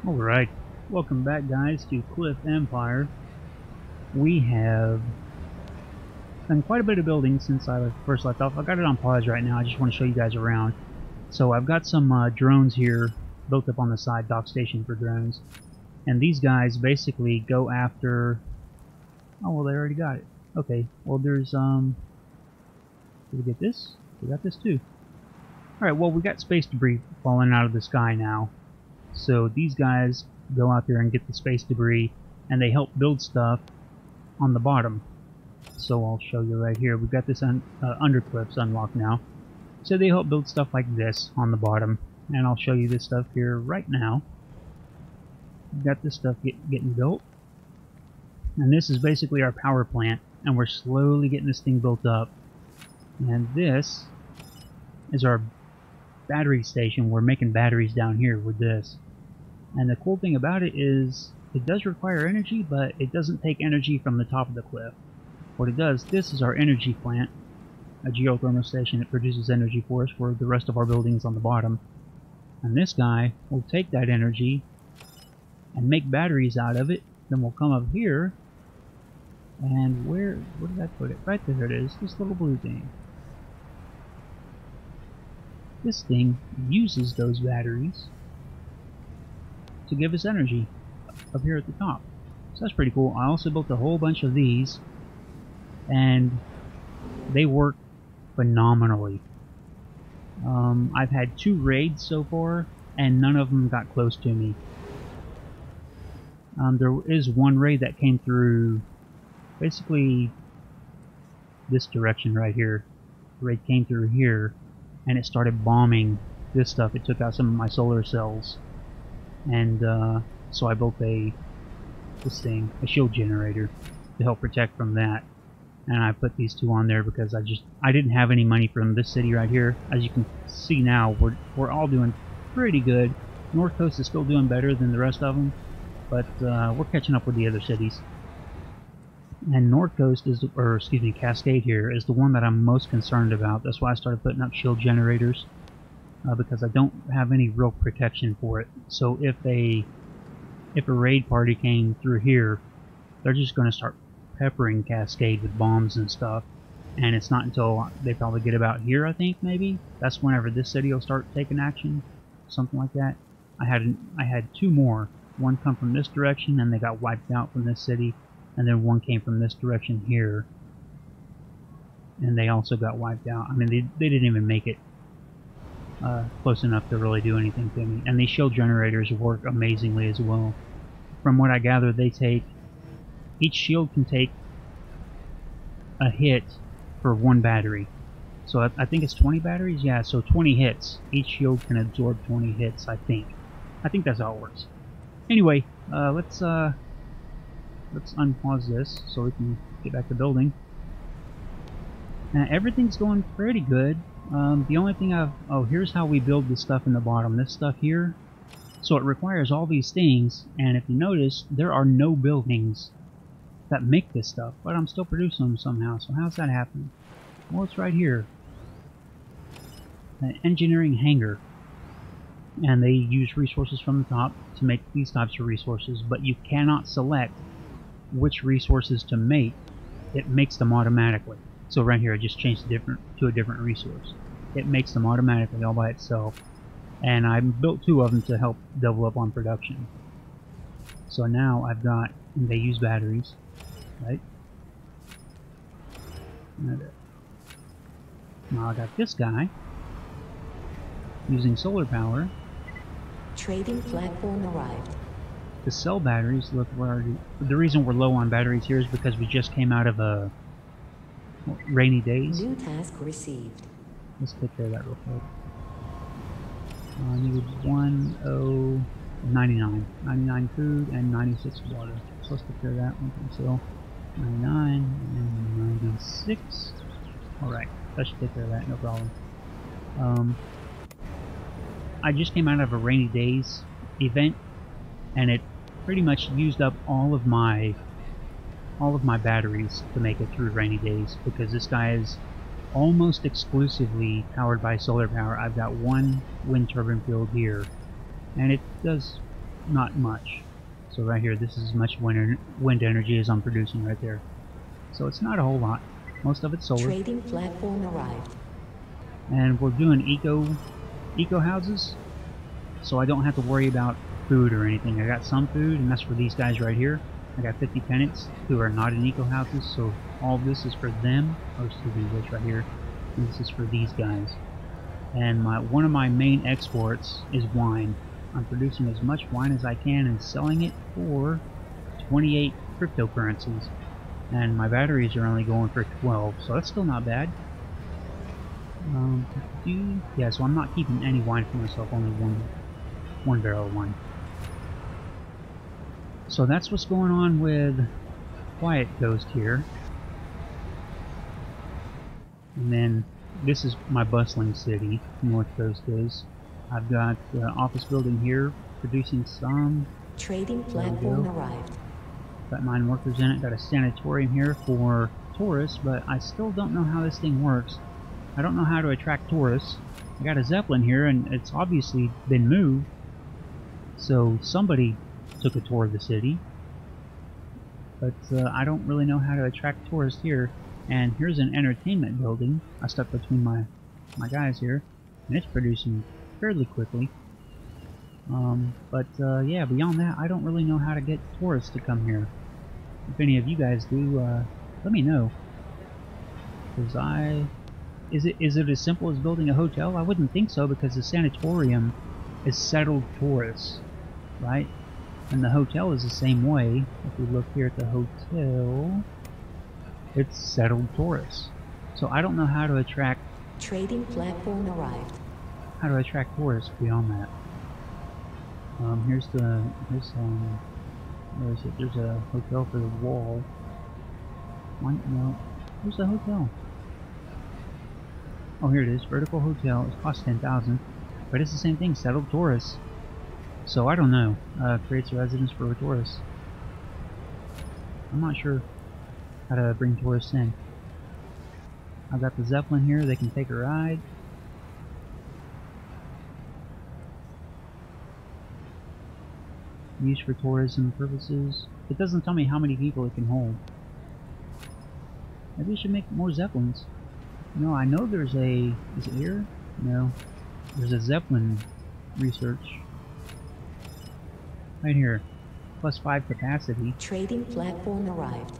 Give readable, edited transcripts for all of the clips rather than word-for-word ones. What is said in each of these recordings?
Alright, welcome back guys to Cliff Empire. We have done quite a bit of building since I first left off. I got it on pause right now, I just want to show you guys around. So I've got some drones here built up on the side, dock station for drones. And these guys basically go after... Oh, well, they already got it. Okay, well there's, did we get this? We got this too. Alright, well we got space debris falling out of the sky now. So these guys go out there and get the space debris, and they help build stuff on the bottom. So I'll show you right here. We've got this undercliffs unlocked now. So they help build stuff like this on the bottom, and I'll show you this stuff here right now. We've got this stuff getting built, and this is basically our power plant, and we're slowly getting this thing built up. And this is our battery station. We're making batteries down here with this. And the cool thing about it is it does require energy, but it doesn't take energy from the top of the cliff. What it does, this is our energy plant, a geothermal station that produces energy for us for the rest of our buildings on the bottom. And this guy will take that energy and make batteries out of it. Then we'll come up here, and where did I put it? Right there it is, this little blue thing. This thing uses those batteries to give us energy up here at the top. So that's pretty cool. I also built a whole bunch of these, and they work phenomenally. I've had 2 raids so far, and none of them got close to me. There is one raid that came through basically this direction right here. The raid came through here, and it started bombing this stuff. It took out some of my solar cells, and so I built a shield generator to help protect from that. And I put these 2 on there because I didn't have any money from this city right here. As you can see now, we're all doing pretty good. North Coast is still doing better than the rest of them, but we're catching up with the other cities. And North Coast is, or excuse me, Cascade here is the one that I'm most concerned about. That's why I started putting up shield generators, because I don't have any real protection for it. So if a raid party came through here, they're just going to start peppering Cascade with bombs and stuff. And it's not until they probably get about here, I think, maybe. That's whenever this city will start taking action, something like that. I had 2 more. One come from this direction, and they got wiped out from this city. And then one came from this direction here, and they also got wiped out. I mean, they didn't even make it close enough to really do anything to me. And these shield generators work amazingly as well. From what I gather, each shield can take a hit for 1 battery. So I think it's 20 batteries? Yeah, so 20 hits. Each shield can absorb 20 hits, I think. I think that's how it works. Anyway, let's unpause this so we can get back to building. Everything's going pretty good. The only thing here's how we build the stuff in the bottom. This stuff here. So it requires all these things, and if you notice, there are no buildings that make this stuff, but I'm still producing them somehow. So how's that happening? Well, it's right here. An engineering hangar. And they use resources from the top to make these types of resources, but you cannot select which resources to make. It makes them automatically. So right here I just changed to a different resource. It makes them automatically all by itself, and I built 2 of them to help double up on production. So now I've got, and they use batteries, right? Now I got this guy using solar power. Trading platform arrived. To sell batteries. Look, the reason we're low on batteries here is because we just came out of a rainy days. New task received. Let's take care of that real quick. I need 99 food and 96 water. So let's take care of that one. So 99 and 96. Alright, that should take care of that, no problem. I just came out of a rainy days event, and it pretty much used up all of my batteries to make it through rainy days, because this guy is almost exclusively powered by solar power. I've got 1 wind turbine field here, and it does not much. So right here, this is as much wind energy as I'm producing right there. So it's not a whole lot. Most of it's solar. Trading platform arrived. And we're doing eco houses, so I don't have to worry about food or anything. I got some food, and that's for these guys right here. I got 50 tenants who are not in eco houses, so all this is for them. Or excuse me, this right here. And this is for these guys. And one of my main exports is wine. I'm producing as much wine as I can and selling it for 28 cryptocurrencies. And my batteries are only going for 12, so that's still not bad. Yeah, so I'm not keeping any wine for myself, only one barrel of wine. So that's what's going on with Quiet Coast here. And then this is my bustling city, North Coast is. I've got the office building here producing some. Trading platform arrived. Got 9 workers in it. Got a sanatorium here for tourists, but I still don't know how this thing works. I don't know how to attract tourists. I got a Zeppelin here, and it's obviously been moved. So somebody took a tour of the city. But I don't really know how to attract tourists here. And here's an entertainment building. I stuck between my guys here, and it's producing fairly quickly. Yeah, beyond that, I don't really know how to get tourists to come here. If any of you guys do, let me know. Because is it as simple as building a hotel? I wouldn't think so, because the sanatorium is settled tourists, right? And the hotel is the same way. If we look here at the hotel, it's settled tourists. So I don't know how to attract. Trading platform arrived. How to attract tourists beyond that. Where is it? There's a hotel for the wall. No. Where's the hotel? Oh, here it is. Vertical hotel. It costs 10,000, but it's the same thing. Settled tourists. So I don't know. Creates a residence for tourists. I'm not sure how to bring tourists in. I've got the Zeppelin here. They can take a ride. Used for tourism purposes. It doesn't tell me how many people it can hold. Maybe we should make more Zeppelins. No, I know there's a... Is it here? No. There's a Zeppelin research. Right here. +5 capacity. Trading platform arrived.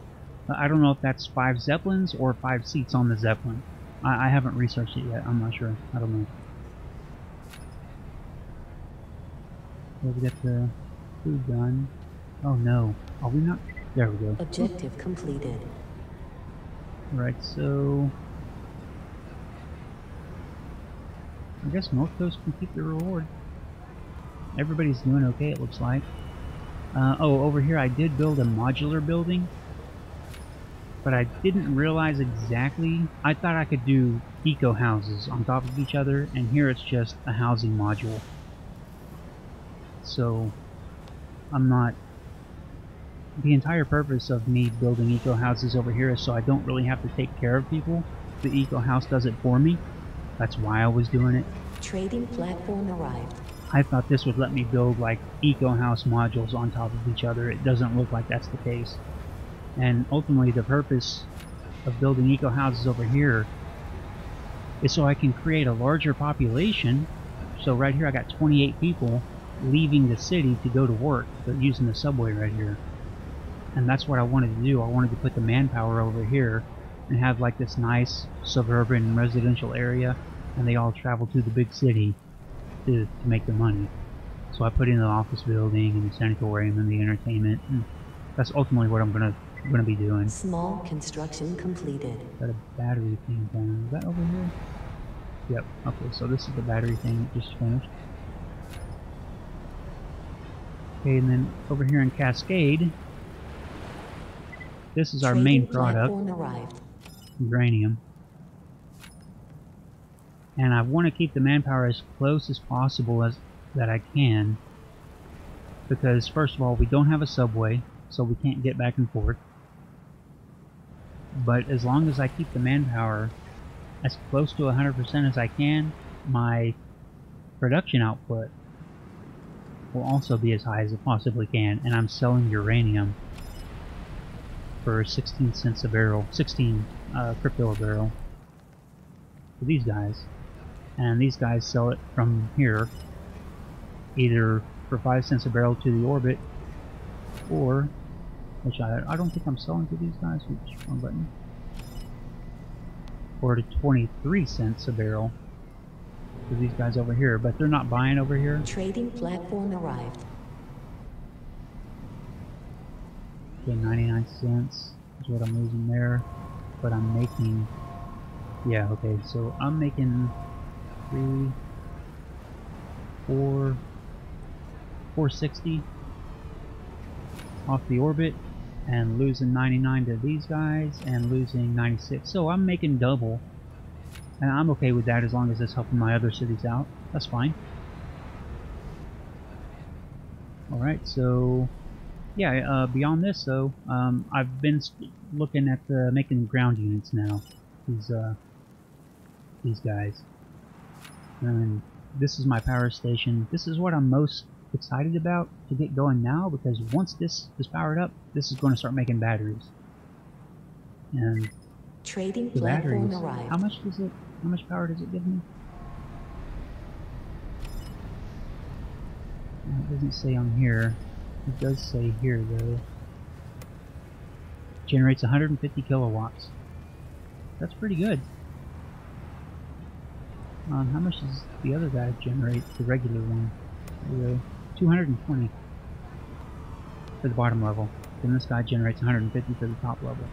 I don't know if that's 5 Zeppelins or 5 seats on the Zeppelin. I haven't researched it yet. I'm not sure. I don't know. So we got the food done. Oh no. Are we not? There we go. Objective completed. Right, so... I guess North Coast can keep the reward. Everybody's doing okay, it looks like. Oh, over here I did build a modular building, but I didn't realize exactly. I thought I could do eco houses on top of each other, and here it's just a housing module. So I'm not... The entire purpose of me building eco houses over here is so I don't really have to take care of people. The eco house does it for me. That's why I was doing it. Trading platform arrived. I thought this would let me build like eco house modules on top of each other. It doesn't look like that's the case. And ultimately the purpose of building eco houses over here is so I can create a larger population. So right here I got 28 people leaving the city to go to work. They're using the subway right here. And that's what I wanted to do. I wanted to put the manpower over here and have like this nice suburban residential area, and they all travel to the big city to make their money. So I put in the office building and the sanatorium and the entertainment, and that's ultimately what I'm gonna be doing. Small construction completed. Got a battery thing down. Is that over here? Yep. Okay, so this is the battery thing that just finished. Okay, and then over here in Cascade, this is our main product. Uranium. And I want to keep the manpower as close as possible as that I can, because first of all we don't have a subway, so we can't get back and forth. But as long as I keep the manpower as close to 100% as I can, my production output will also be as high as it possibly can, and I'm selling uranium for 16 cents a barrel, 16 crypto a barrel to these guys. And these guys sell it from here, either for 5 cents a barrel to the orbit, or, which I don't think I'm selling to these guys, which one button, or to 23 cents a barrel to these guys over here, but they're not buying over here. Trading platform arrived. Okay, 99 cents is what I'm losing there, but I'm making, yeah, okay, so I'm making 460 off the orbit, and losing 99 to these guys, and losing 96. So I'm making double, and I'm okay with that as long as it's helping my other cities out. That's fine. Alright, so yeah, beyond this though, I've been looking at making ground units now. These guys. And this is my power station. This is what I'm most excited about to get going now, because once this is powered up, this is going to start making batteries. And Trading the platform batteries, arrived. how much power does it give me? It doesn't say on here. It does say here though. Generates 150 kilowatts. That's pretty good. How much does the other guy generate? The regular one. 220 for the bottom level. Then this guy generates 150 for the top level.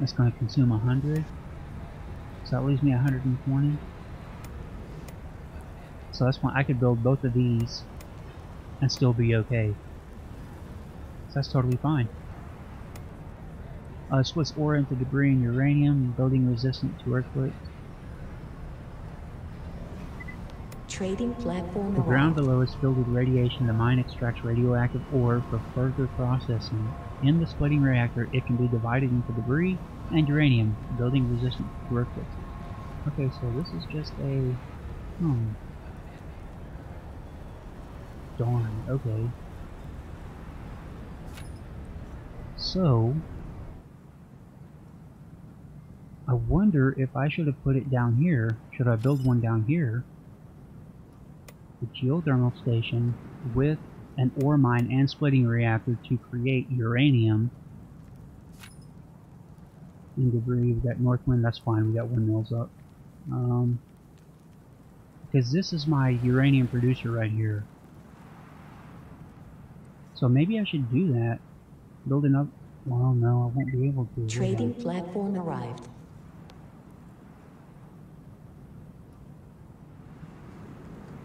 That's going to consume 100. So that leaves me 120. So that's why I could build both of these and still be okay. So that's totally fine. Splits ore into debris and uranium, building resistant to earthquakes. Trading platform The ground arrived. below is filled with radiation. The mine extracts radioactive ore for further processing. In the splitting reactor, it can be divided into debris and uranium, building resistant to earthquakes. Okay, so this is just a... Darn, okay. So... I wonder if I should have put it down here. Should I build one down here? The geothermal station with an ore mine and splitting reactor to create uranium and debris. We got north wind, that's fine, we got windmills up. Because this is my uranium producer right here. So maybe I should do that. Building up. Well, no, I won't be able to. Trading platform arrived.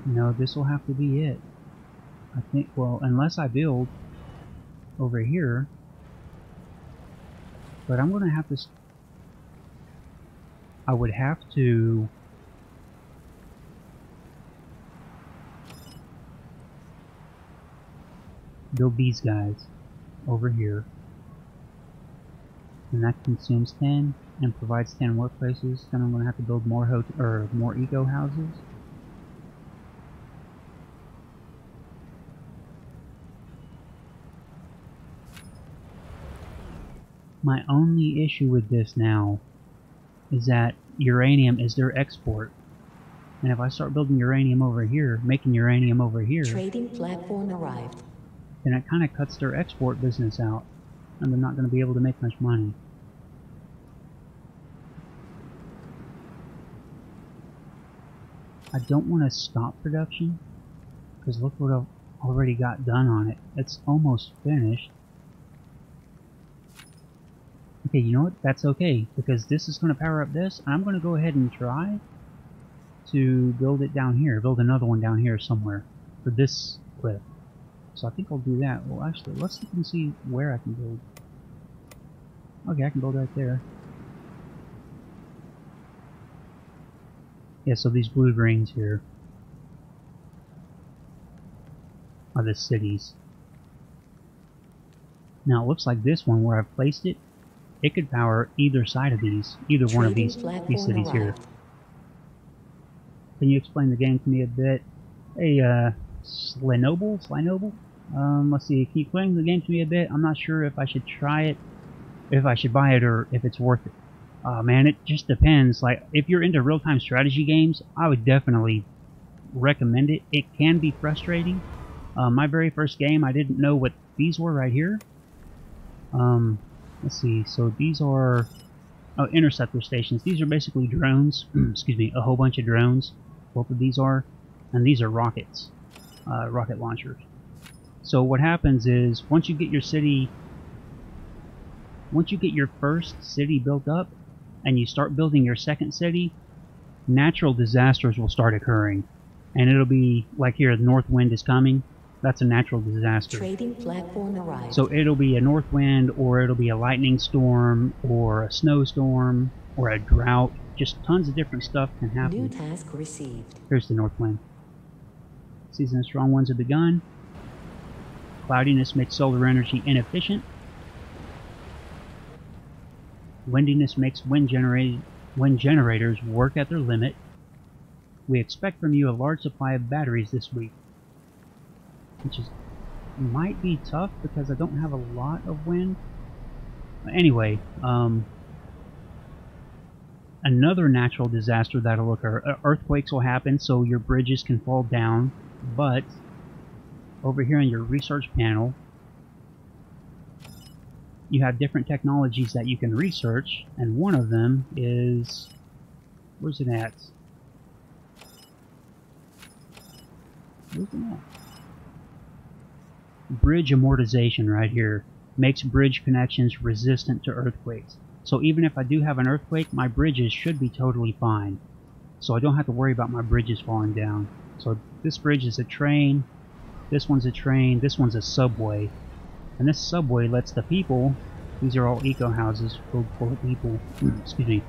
No, this will have to be it. I think, well, unless I build over here. But I'm going to have to... I would have to... build these guys over here. And that consumes 10 and provides 10 workplaces. Then I'm going to have to build more more eco houses. My only issue with this now is that uranium is their export. And if I start building uranium over here, making uranium over here, Trading platform arrived. then it kind of cuts their export business out. And they're not going to be able to make much money. I don't want to stop production, because look what I've already got done on it. It's almost finished. Okay, you know what? That's okay, because this is going to power up this. I'm going to go ahead and try to build it down here. Build another one down here somewhere for this clip. So I think I'll do that. Well, actually, let's look and see where I can build. Okay, I can build right there. Yeah, so these blue rings here are the cities. Now it looks like this one where I've placed it, it could power either side of these, either one of these cities here. can you explain the game to me a bit? Hey, Slinoble? Let's see, can you explain the game to me a bit? I'm not sure if I should try it, if I should buy it, or if it's worth it. Man, it just depends. Like, if you're into real-time strategy games, I would definitely recommend it. It can be frustrating. My very first game, I didn't know what these were right here. Let's see, so these are interceptor stations. These are basically drones, excuse me, a whole bunch of drones. Both of these are, and these are rockets, rocket launchers. So what happens is, once you get your first city built up, and you start building your second city, natural disasters will start occurring. And it'll be, like here, the north wind is coming. That's a natural disaster. Trading platform arrived. So it'll be a north wind, or it'll be a lightning storm, or a snowstorm, or a drought. Just tons of different stuff can happen. New task received. Here's the north wind. Season of strong winds have begun. Cloudiness makes solar energy inefficient. Windiness makes wind generators work at their limit. We expect from you a large supply of batteries this week. Which might be tough because I don't have a lot of wind. Anyway, another natural disaster that'll occur. Earthquakes will happen, so your bridges can fall down. But over here on your research panel, you have different technologies that you can research, and one of them is, where's it at? Where's it at? Bridge amortization right here. Makes bridge connections resistant to earthquakes. So even if I do have an earthquake, my bridges should be totally fine. So I don't have to worry about my bridges falling down. So this bridge is a train, this one's a train, this one's a subway. And this subway lets the people, these are all eco houses full of people, excuse me.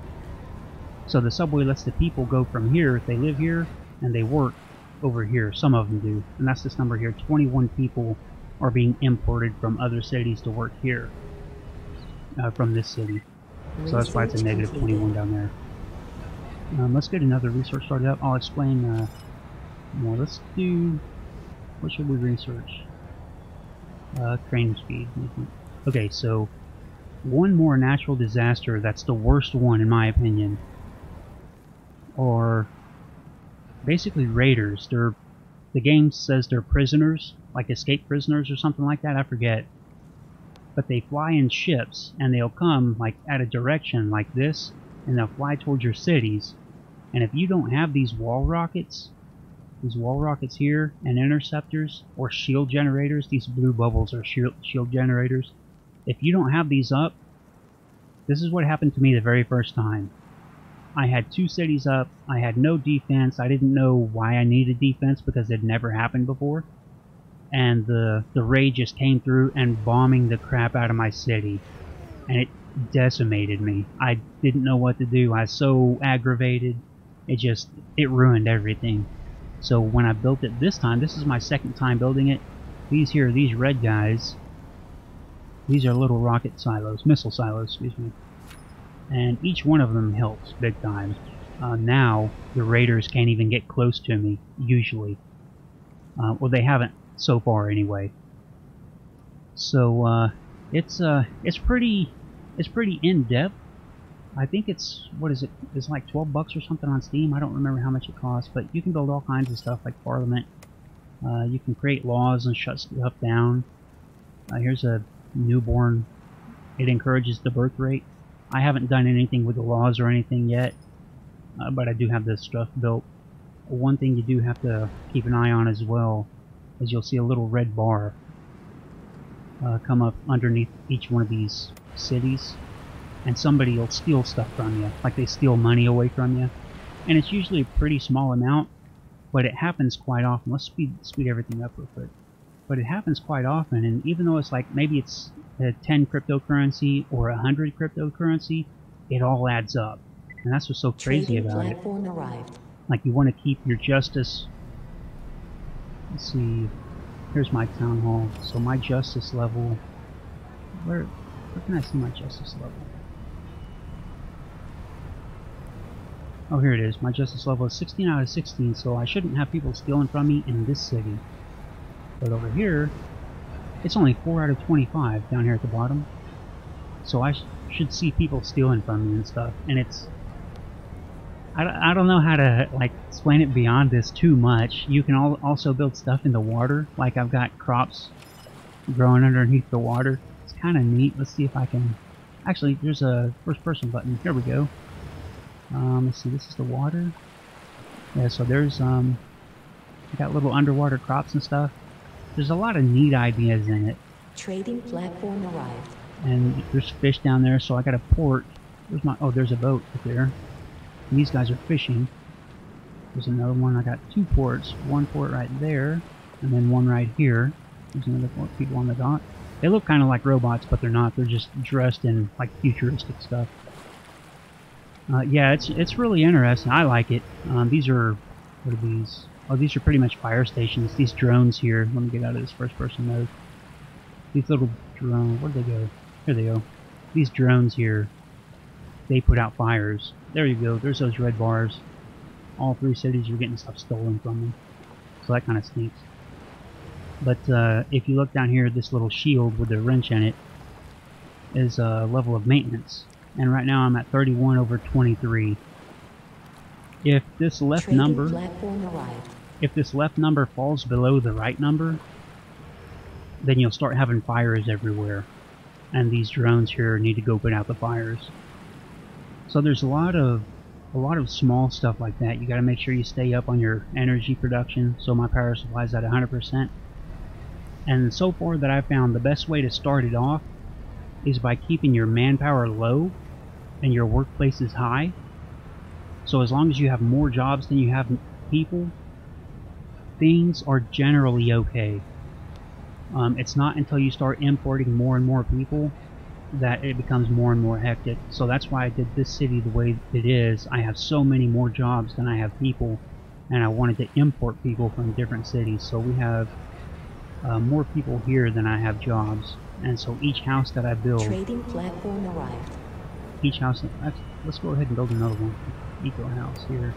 So the subway lets the people go from here, if they live here, and they work over here. Some of them do. And that's this number here, 21 people are being imported from other cities to work here, from this city. So that's why it's a negative 21 down there. Let's get another research started up. I'll explain more. Let's do, what should we research? Train speed. Okay, so one more natural disaster that's the worst one in my opinion, or basically raiders. The game says they're prisoners, like escape prisoners or something like that, I forget. But they fly in ships, and they'll come like at a direction like this, and they'll fly towards your cities. And if you don't have these wall rockets here, and interceptors, or shield generators, these blue bubbles are shield generators. If you don't have these up, this is what happened to me the very first time. I had 2 cities up, I had no defense, I didn't know why I needed defense because it never happened before. And the raid just came through and bombing the crap out of my city. And it decimated me. I didn't know what to do, I was so aggravated. It ruined everything. So when I built it this time, this is my second time building it, these red guys, these are little rocket silos, missile silos, excuse me. And each one of them helps big time. Now the raiders can't even get close to me, usually. Well, they haven't so far anyway. So it's pretty in-depth. I think it's, what is it? It's like 12 bucks or something on Steam. I don't remember how much it costs, but you can build all kinds of stuff like Parliament. You can create laws and shut stuff down. Here's a newborn. It encourages the birth rate. I haven't done anything with the laws or anything yet, but I do have this stuff built. One thing you do have to keep an eye on as well is you'll see a little red bar come up underneath each one of these cities, and somebody will steal stuff from you, like they steal money away from you. And it's usually a pretty small amount, but it happens quite often. Let's speed everything up real quick. But it happens quite often, and even though it's like maybe it's 10 cryptocurrency or 100 cryptocurrency, it all adds up. And that's what's so crazy about it. Like, you want to keep your justice. Let's see, here's my town hall. So my justice level, where can I see my justice level? Oh, here it is. My justice level is 16 out of 16, so I shouldn't have people stealing from me in this city. But over here, it's only 4 out of 25 down here at the bottom. So I should see people stealing from me and stuff. And it's... I don't know how to like explain it beyond this too much. You can also build stuff in the water. Like I've got crops growing underneath the water. It's kind of neat. Let's see if I can... Actually, there's a first person button. Here we go. Let's see, this is the water. Yeah, so there's I got little underwater crops and stuff. There's a lot of neat ideas in it. Trading platform arrived. And there's fish down there, so I got a port. Where's my... Oh, there's a boat right there. And these guys are fishing. There's another one. I got 2 ports. One port right there, and then one right here. There's another port. People on the dock. They look kind of like robots, but they're not. They're just dressed in like futuristic stuff. Yeah, it's really interesting. I like it. These are... What are these? Oh, these are pretty much fire stations. These drones here. Let me get out of this first-person mode. These little drones... Where'd they go? Here they go. These drones here, they put out fires. There you go. There's those red bars. All 3 cities are getting stuff stolen from them. So that kind of stinks. But if you look down here, this little shield with the wrench in it is a level of maintenance. And right now I'm at 31 over 23. If this left number... If this left number falls below the right number, then you'll start having fires everywhere. And these drones here need to go put out the fires. So there's a lot of small stuff like that. You got to make sure you stay up on your energy production. So my power supply is at 100%. And so far that I've found the best way to start it off is by keeping your manpower low and your workplace is high. So as long as you have more jobs than you have people, things are generally okay. It's not until you start importing more and more people that it becomes more and more hectic. So that's why I did this city the way it is. I have so many more jobs than I have people, and I wanted to import people from different cities. So we have more people here than I have jobs, and so each house that I build... Trading platform arrived. Each house... Let's go ahead and build another one. Eco house here.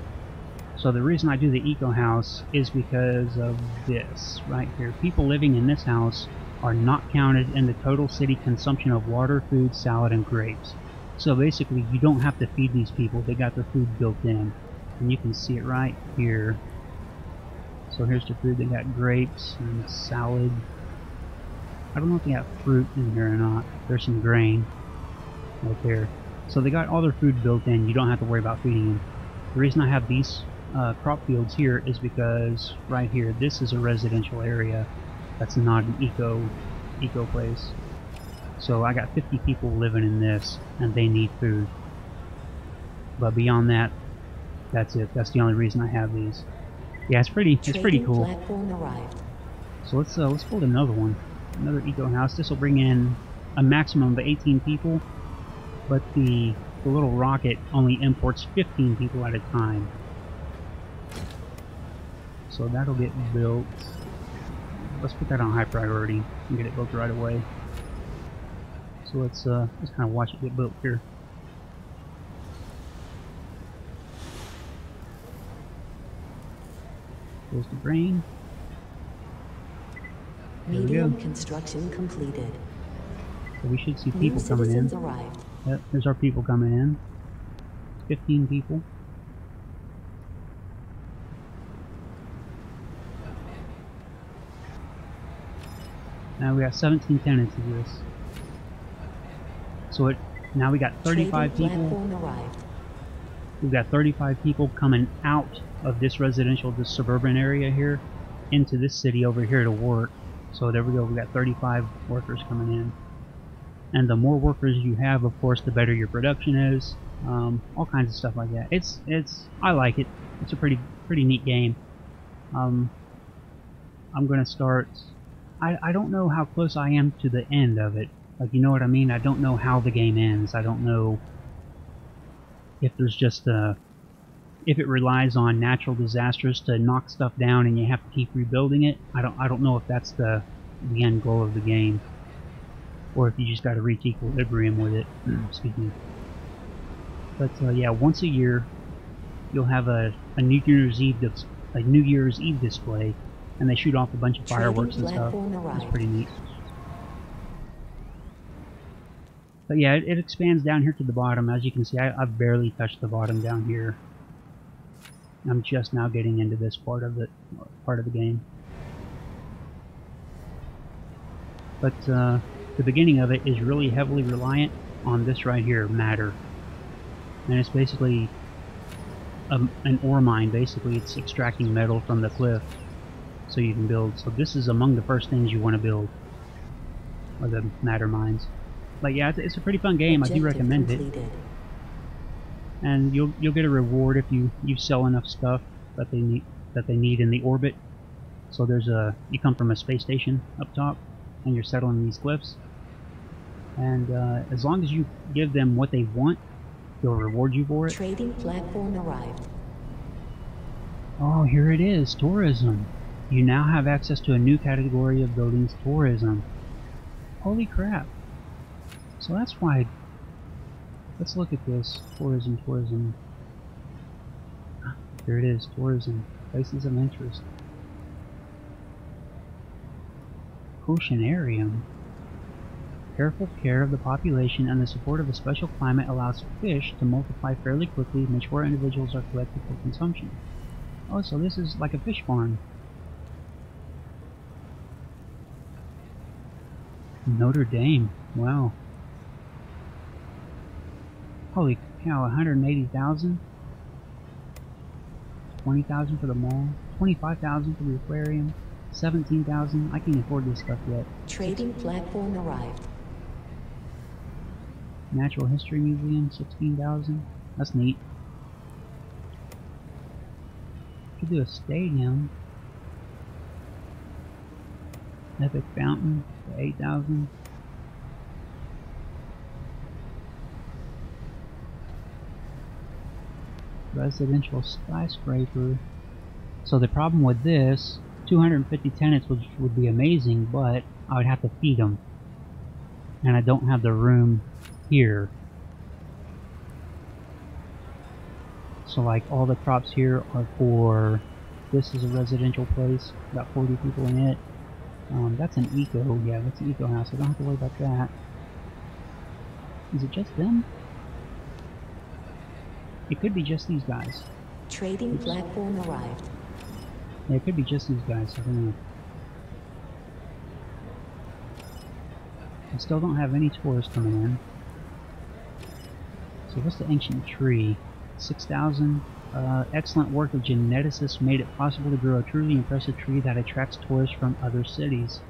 So the reason I do the eco house is because of this right here. People living in this house are not counted in the total city consumption of water, food, salad, and grapes. So basically you don't have to feed these people. They got their food built in. And you can see it right here. So here's the food. They got grapes and salad. I don't know if they got fruit in here or not. There's some grain right there. So they got all their food built in. You don't have to worry about feeding them. The reason I have these crop fields here is because right here, this is a residential area. That's not an eco place. So I got 50 people living in this, and they need food. But beyond that, that's it. That's the only reason I have these. Yeah, it's pretty cool. So let's build another one, another eco house. This will bring in a maximum of 18 people, but the little rocket only imports 15 people at a time. So that'll get built. Let's put that on high priority and get it built right away. So let's kind of watch it get built here. There's the grain. Medium construction completed. So we should see people coming in. Arrived. Yep, there's our people coming in. 15 people. Now we got 17 tenants of this. So now we got 35 people. We've got 35 people coming out of this residential, this suburban area here, into this city over here to work. So there we go, we got 35 workers coming in. And the more workers you have, of course, the better your production is. All kinds of stuff like that. I like it. It's a pretty neat game. I'm gonna start. I don't know how close I am to the end of it. Like, you know what I mean? I don't know how the game ends. I don't know if there's just if it relies on natural disasters to knock stuff down and you have to keep rebuilding it. I don't know if that's the end goal of the game, or if you just got to reach equilibrium with it. Excuse me. But yeah, once a year you'll have a New Year's Eve display, and they shoot off a bunch of fireworks and stuff. It's pretty neat. But yeah, it expands down here to the bottom. As you can see, I've barely touched the bottom down here. I'm just now getting into this part of the game. But the beginning of it is really heavily reliant on this right here, matter. And it's basically an ore mine. Basically, it's extracting metal from the cliff so you can build. So this is among the first things you want to build, are the matter mines. But yeah, it's a pretty fun game. I do recommend it. And you'll get a reward if you sell enough stuff that they need in the orbit. So you come from a space station up top, and you're settling these cliffs. And as long as you give them what they want, they'll reward you for it. Trading platform arrived. Oh, here it is, tourism. You now have access to a new category of buildings, tourism. Holy crap. So that's why. Let's look at this. Tourism. Here it is, tourism. Places of interest. Oceanarium. Careful care of the population and the support of a special climate allows fish to multiply fairly quickly. Mature individuals are collected for consumption. Oh, so this is like a fish farm. Notre Dame. Wow. Holy cow, 180,000? 20,000 for the mall, 25,000 for the aquarium, 17,000. I can't afford this stuff yet. Trading platform arrived. Natural History Museum, 16,000. That's neat. Could do a stadium. Epic Fountain, 8,000. Residential skyscraper. So the problem with this, 250 tenants would be amazing, but I would have to feed them. And I don't have the room here. So like all the crops here are for, this is a residential place, about 40 people in it. That's an eco, yeah, that's an eco house. I don't have to worry about that. Is it just them? It could be just these guys. Trading platform arrived. Yeah, it could be just these guys. I don't know. I still don't have any tourists coming in. So what's the ancient tree? 6,000. Excellent work of geneticists made it possible to grow a truly impressive tree that attracts tourists from other cities.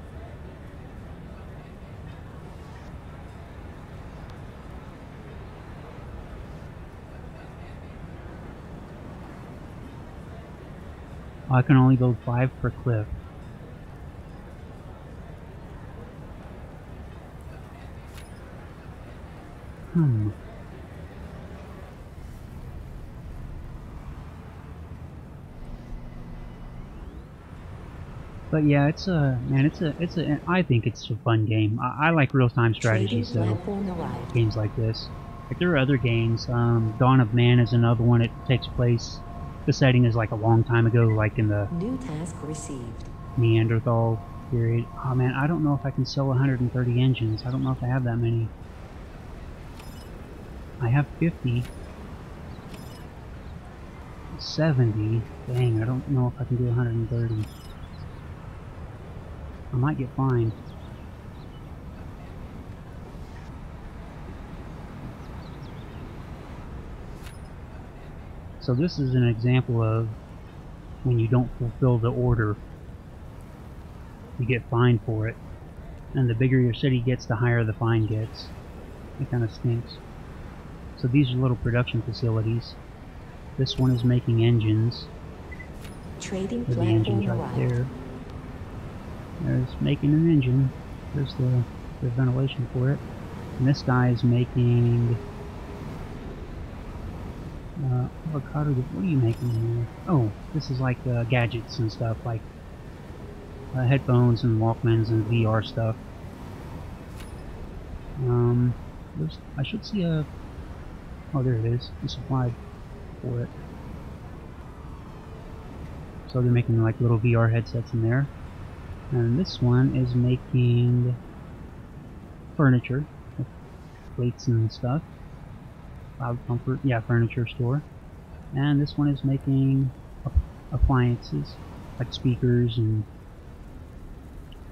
I can only build 5 per cliff. But yeah, I think it's a fun game. I like real-time strategy, so games like this. Like there are other games. Dawn of Man is another one. It takes place. The setting is like a long time ago, like in the new task received. Neanderthal period. Oh man, I don't know if I can sell 130 engines. I don't know if I have that many. I have 50. 70. Dang, I don't know if I can do 130. I might get fined. So this is an example of when you don't fulfill the order, you get fined for it. And the bigger your city gets, the higher the fine gets. It kind of stinks. So these are little production facilities. This one is making engines. Trading the engine's right there. There's making an engine. There's the ventilation for it. And this guy is making avocado. What are you making here? Oh, this is like gadgets and stuff, like headphones and Walkmans and VR stuff. I should see a. Oh, there it is. The supply for it. So they're making like little VR headsets in there. And this one is making furniture, like plates and stuff. Cloud Comfort, yeah, furniture store. And this one is making appliances, like speakers and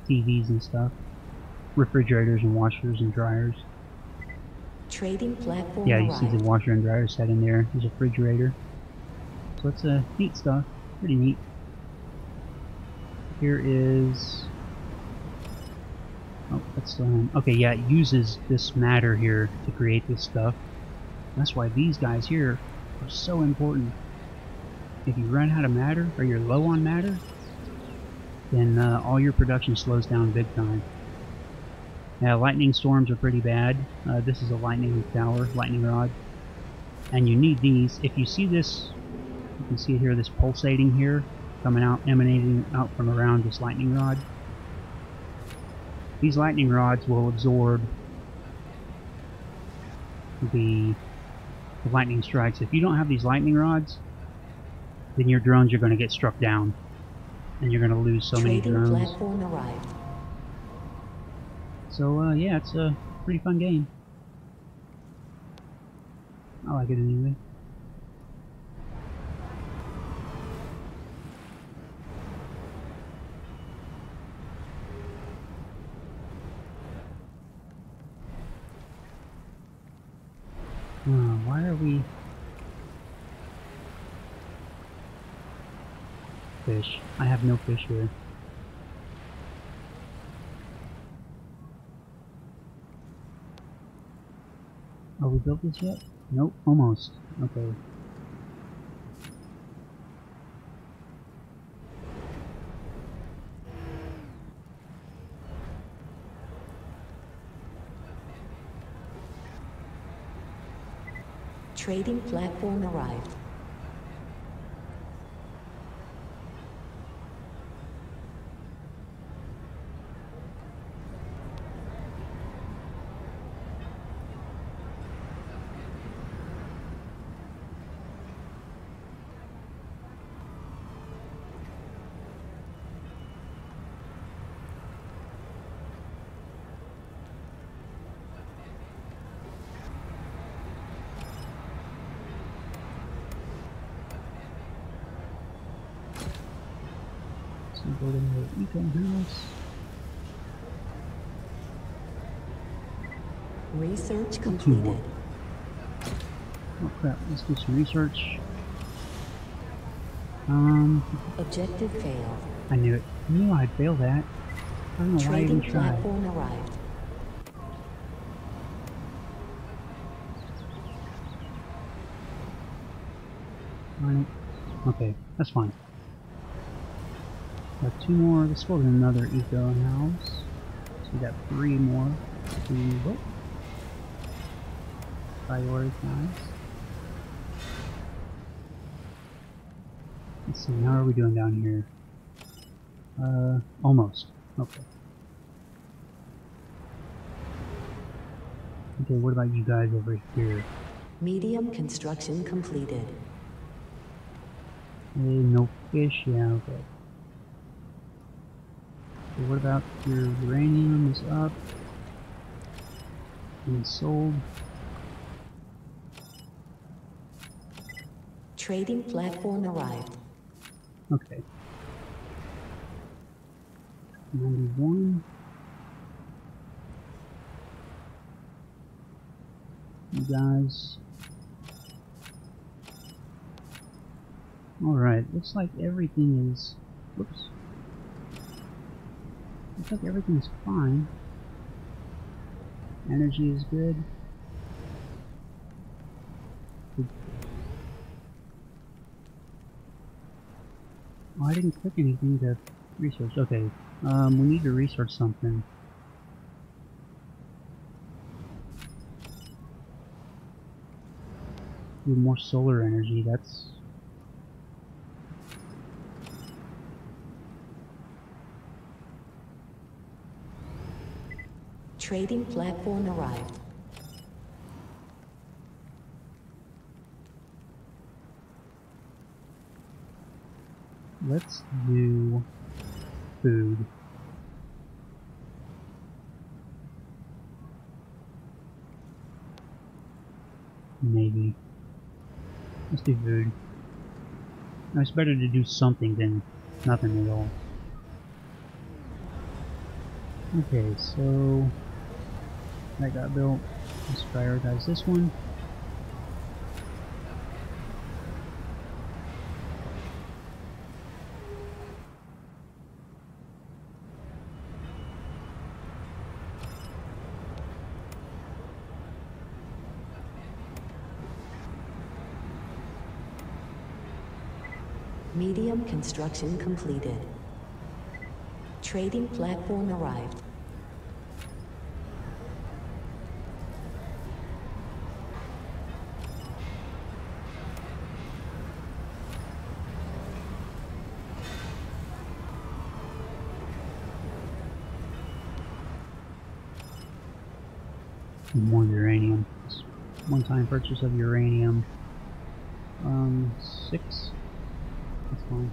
TVs and stuff. Refrigerators and washers and dryers. Trading platform Yeah, you arrived. see the washer and dryer set in there. There's a refrigerator. So it's neat stuff. Pretty neat. Here is... oh, that's okay, yeah, it uses this matter here to create this stuff. That's why these guys here are so important. If you run out of matter, or you're low on matter, then all your production slows down big time. Yeah, lightning storms are pretty bad. This is a lightning tower, lightning rod. And you need these. If you see this, you can see here this pulsating here, coming out, emanating out from around this lightning rod. These lightning rods will absorb the lightning strikes. If you don't have these lightning rods, then your drones are going to get struck down. And you're going to lose so many drones. Trading platform arrived. So, yeah, it's a pretty fun game. I like it anyway. Why are we... fish. I have no fish here. Oh, we built this yet? Nope, almost. Okay. Trading platform arrived. Building the eco house. Research completed. Oh crap, let's do some research. Objective failed. I knew it. I knew I'd fail that. I don't know why I Trading even tried. platform arrived. Right. Okay, that's fine. Got 2 more. Let's build another eco house. So we got 3 more to what? Prioritize. Let's see, how are we doing down here? Almost. Okay. Okay, what about you guys over here? Medium construction completed. Hey, no fish? Yeah, okay. So what about your uranium is up? And sold. Trading platform arrived. Okay. 91. You guys. Alright, looks like everything is... whoops. Looks like everything's fine. Energy is good. Oh, I didn't click anything to research. Okay, we need to research something. Need more solar energy, that's... Trading platform arrived. let's do food. Maybe. Let's do food. No, it's better to do something than nothing at all. Okay, so that got built. Let's prioritize this one. Medium construction completed. Trading platform arrived. More uranium. Just one-time purchase of uranium. 6. That's fine.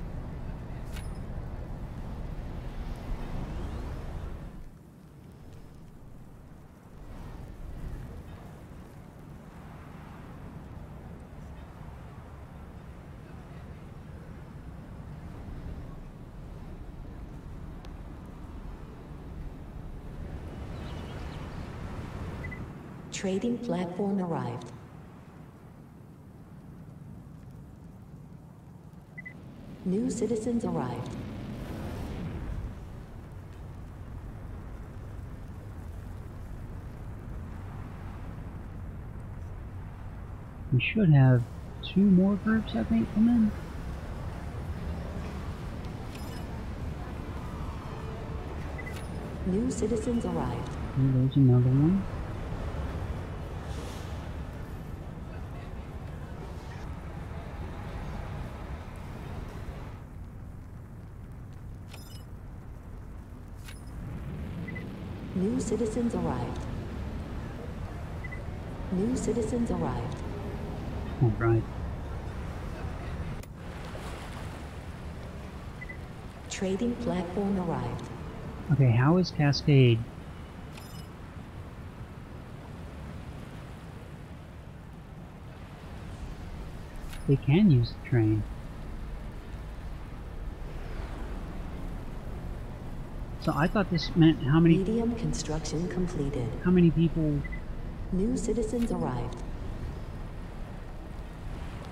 Trading platform arrived. New citizens arrived. We should have 2 more groups, I think, come in. New citizens arrived. And there's another one. New citizens arrived. New citizens arrived. All right. Trading platform arrived. Okay, how is Cascade? They can use the train. So I thought this meant how many Medium construction completed. how many people. New citizens arrived.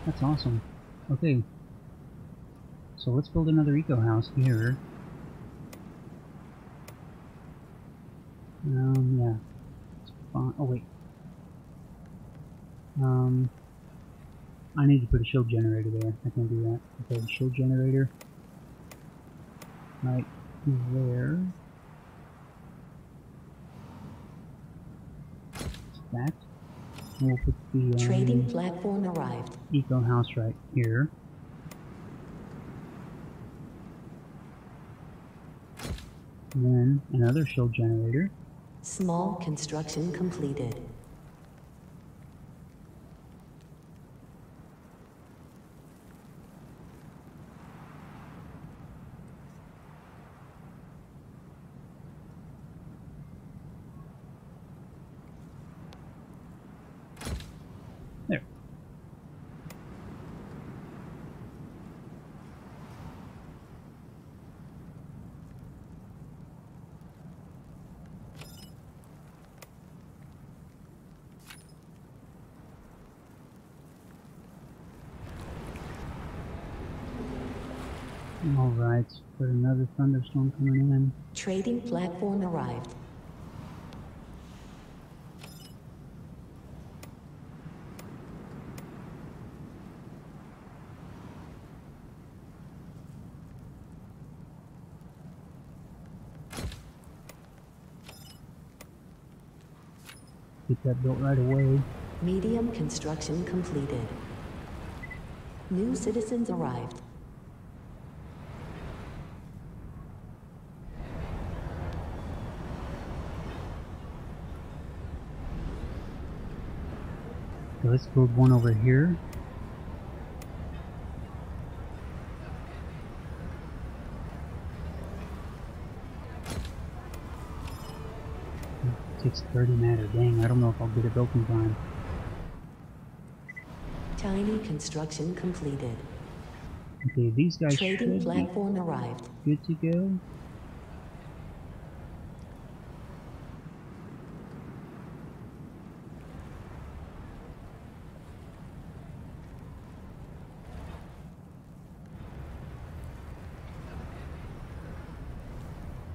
That's awesome. Okay. So let's build another eco house here. Yeah. It's fine. Oh wait. I need to put a shield generator there. I can do that. Okay, shield generator. Right there. That. We'll put the Trading platform arrived. eco house right here. And then another shield generator. Small construction completed. There. Alright, got another thunderstorm coming in. Trading platform arrived. Get that built right away. Medium construction completed. New citizens arrived. Okay, let's build one over here. 6:30 matter. Dang, I don't know if I'll get it built in time. Tiny construction completed. Okay, these guys Trading should be platform arrived. good to go.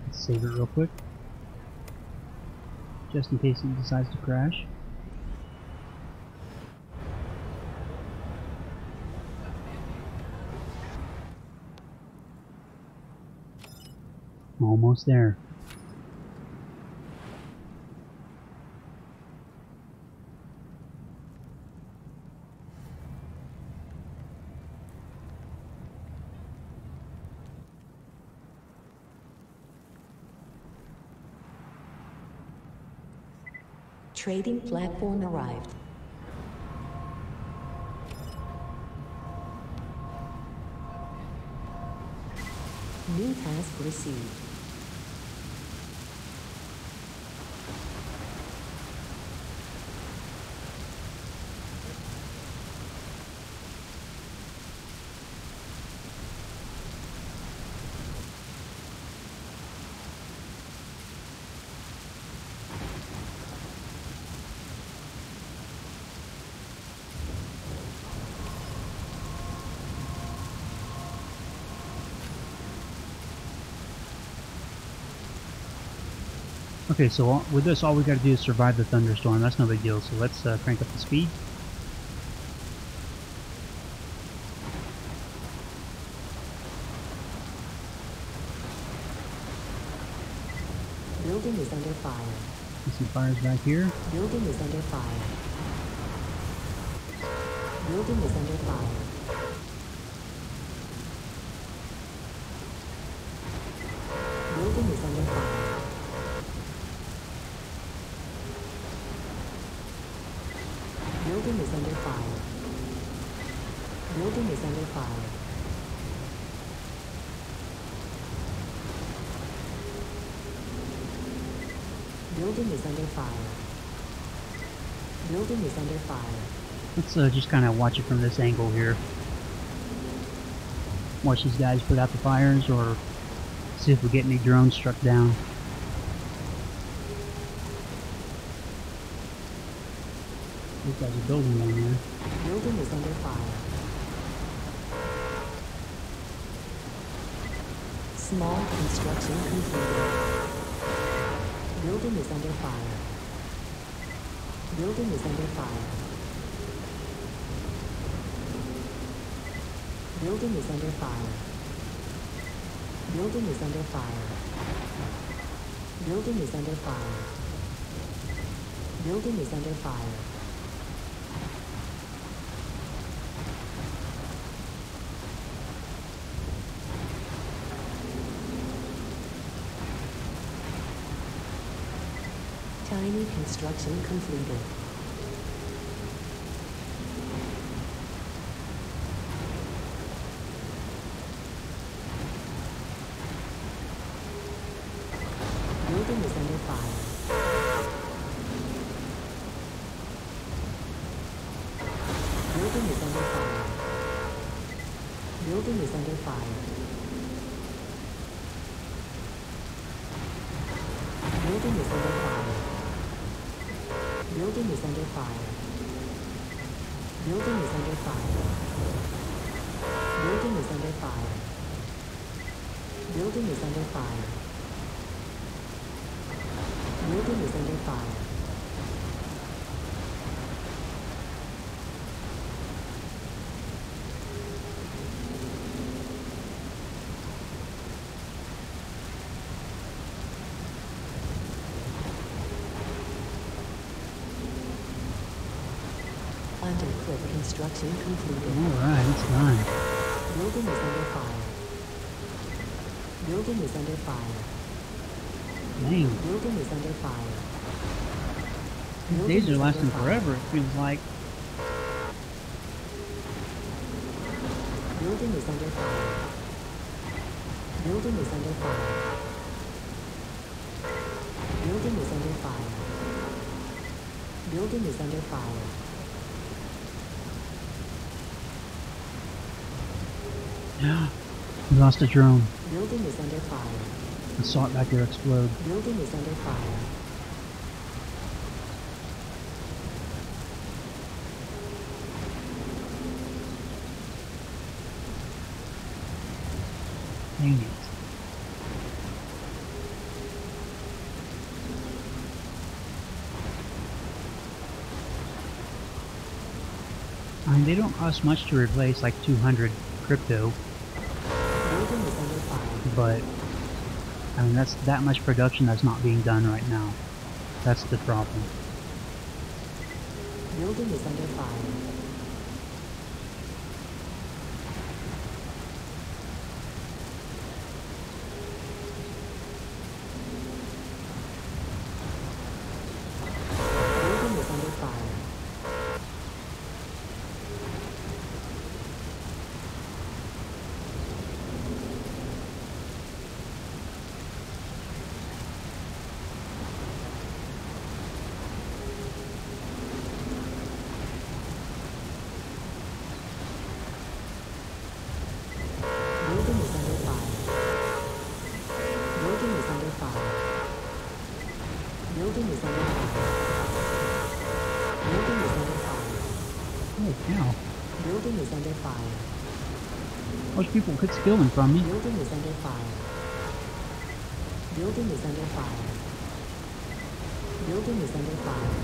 Let's save it real quick, just in case it decides to crash. Almost there. Trading platform arrived. New task received. Okay, so with this, all we got to do is survive the thunderstorm. That's no big deal. So let's crank up the speed. Building is under fire. See some fires back here. Building is under fire. Building is under fire. Building is under fire. Building is under fire. Building is under fire. Building is under fire. Building is under fire. Let's just kind of watch it from this angle here. Watch these guys put out the fires, or see if we get any drones struck down. These guys are building down there. Building is under fire. Small construction completed. Building is under fire. Building is under fire. Building is under fire. Building is under fire. Building is under fire. Building is under fire. Tiny construction completed. Building is under fire. Building is under fire. Building is under fire. Building is under fire. Building is under fire. Building is under fire. Building is under fire. Building is under fire. Building is under fire. Undercliff construction completed. Alright, it's done. Building is under fire. Building is under fire. Dang, Building is under fire. these Building days is are under lasting fire. forever, it feels like. Building is under fire. Building is under fire. Building is under fire. Building is under fire. We lost a drone. Building is under fire. I saw it back there explode. Building is under fire. Dang it. I mean, they don't cost much to replace, like 200 crypto, Building is under fire. but I mean, that's that much production that's not being done right now. That's the problem. Building is under fire. Building is under fire. Building is under fire. Building is under fire. Building is under fire. Building is under fire. Oh, cow. Building is under fire. Most people quit stealing from me. Building is under fire. Building is under fire. Building is under fire.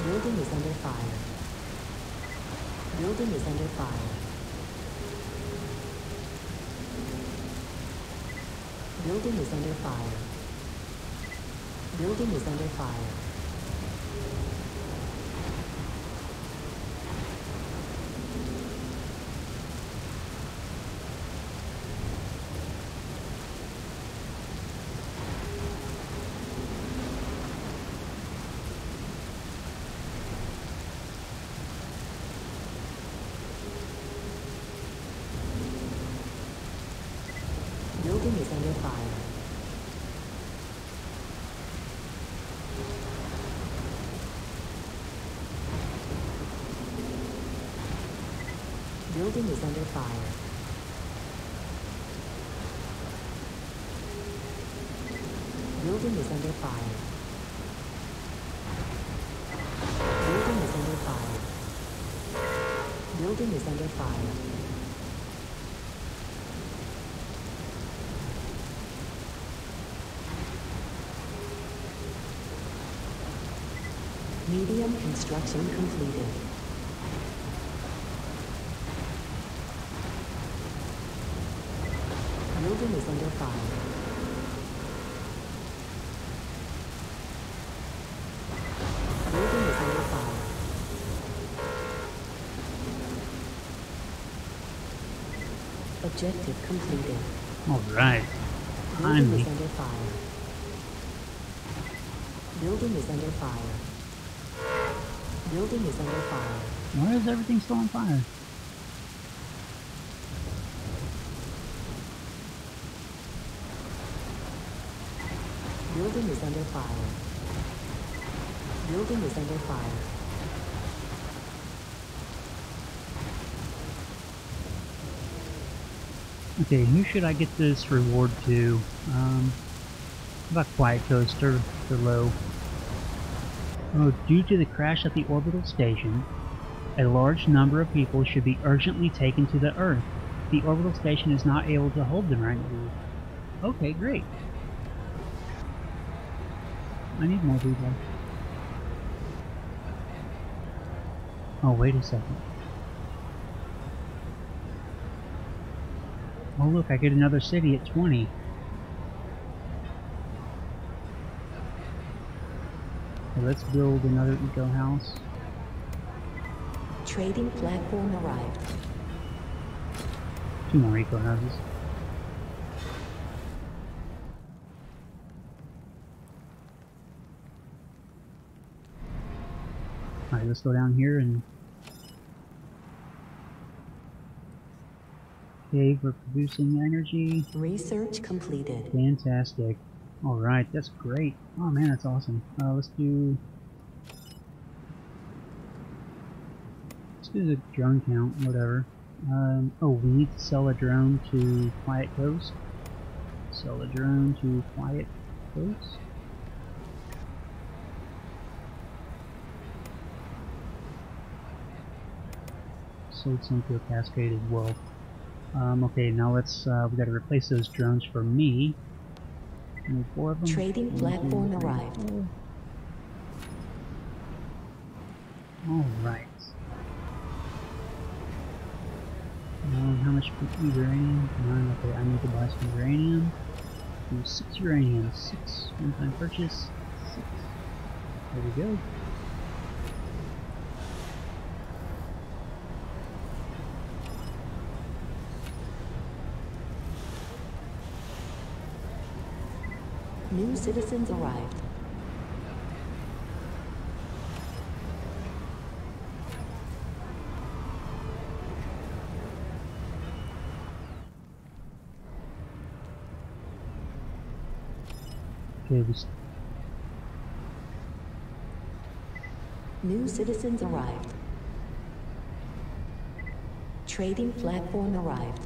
Building is under fire. Building is under fire. Building is under fire. Building is under fire. Building is under fire. Building is under fire. Building is under fire. Building is under fire. Building is under fire. Medium construction completed. Building is under fire. Building is under fire. Objective completed. Alright. Building Finally. is under fire. Building is under fire. Building is under fire. Why is everything still on fire? Building is under fire. Building is under fire. Okay, who should I get this reward to? How about Quiet Coaster below? Oh, due to the crash at the orbital station, a large number of people should be urgently taken to the Earth. The orbital station is not able to hold them right now. Okay, great. I need more people. Oh, wait a second. Oh look, I get another city at 20. So let's build another eco house. Trading platform arrived. 2 more eco houses. Alright, let's go down here and... Okay, we're producing energy. Research completed. Fantastic. Alright, that's great. Oh man, that's awesome. Let's do do the drone count, whatever. Oh, we need to sell a drone to Quiet Coast. Sell a drone to Quiet Coast. Sold some to a Cascade as well. Okay, now let's, we gotta replace those drones for me. Only 4 of them. Trading platform arrived. Alright. How much uranium? 9, okay, I need to buy some uranium. Do 6 uranium. 6 one-time purchase. 6. There we go. New citizens arrived. Okay, New citizens arrived. Trading platform arrived.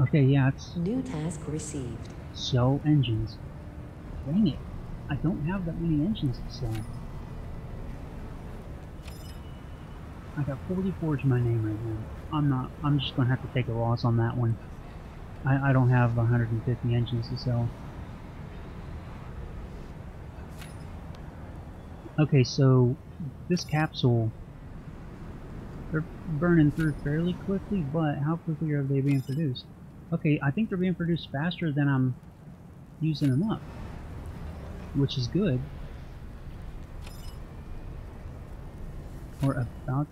Okay, yeah, it's New task received. sell engines. Dang it, I don't have that many engines to sell. I got 44 to my name right now. I'm just gonna have to take a loss on that one. I don't have 150 engines to sell. Okay, so this capsule, they're burning through fairly quickly, but how quickly are they being produced? Okay, I think they're being produced faster than I'm using them up, which is good. Or about.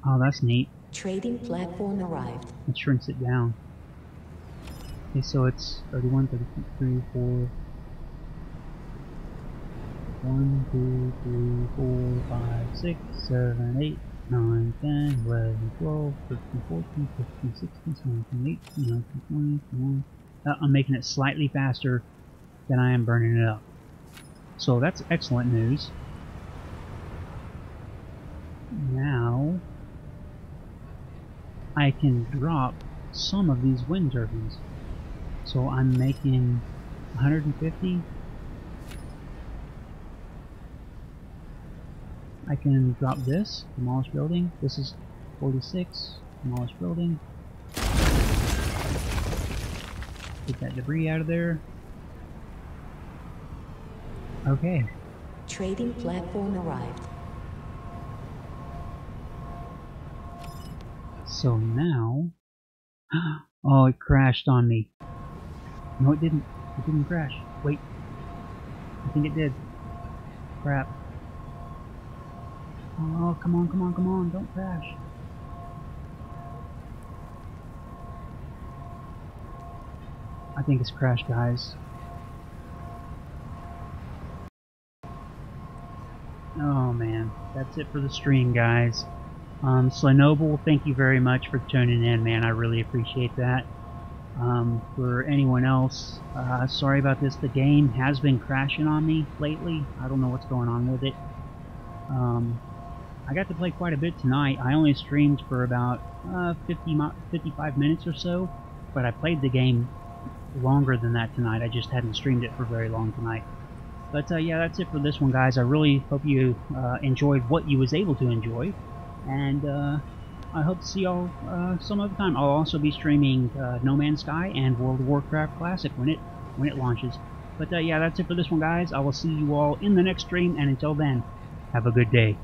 Oh, that's neat. Trading platform arrived. It shrinks it down. Okay, so it's 31, 33, 4. 1, 2, 3, 4, 5, 6, 7, 8, 9, 10, 11, 12, 13, 14, 15, 16, 17, 18, 19, 20, 21. I'm making it slightly faster than I am burning it up. So that's excellent news. Now I can drop some of these wind turbines. So I'm making 150. I can drop this, demolish building. This is 46, demolish building. Get that debris out of there. Okay. Trading platform arrived. So now, oh, it crashed on me. No, it didn't. It didn't crash. Wait. I think it did. Crap. Oh, come on, come on, come on. Don't crash. I think it's crashed, guys. Oh, man. That's it for the stream, guys. Slinoble, thank you very much for tuning in, man. I really appreciate that. For anyone else, sorry about this. The game has been crashing on me lately. I don't know what's going on with it. I got to play quite a bit tonight. I only streamed for about 55 minutes or so, but I played the game longer than that tonight. I just hadn't streamed it for very long tonight. But yeah, that's it for this one, guys. I really hope you enjoyed what you was able to enjoy, and I hope to see y'all some other time. I'll also be streaming No Man's Sky and World of Warcraft Classic when it launches. But yeah, that's it for this one, guys. I will see you all in the next stream, and until then, have a good day.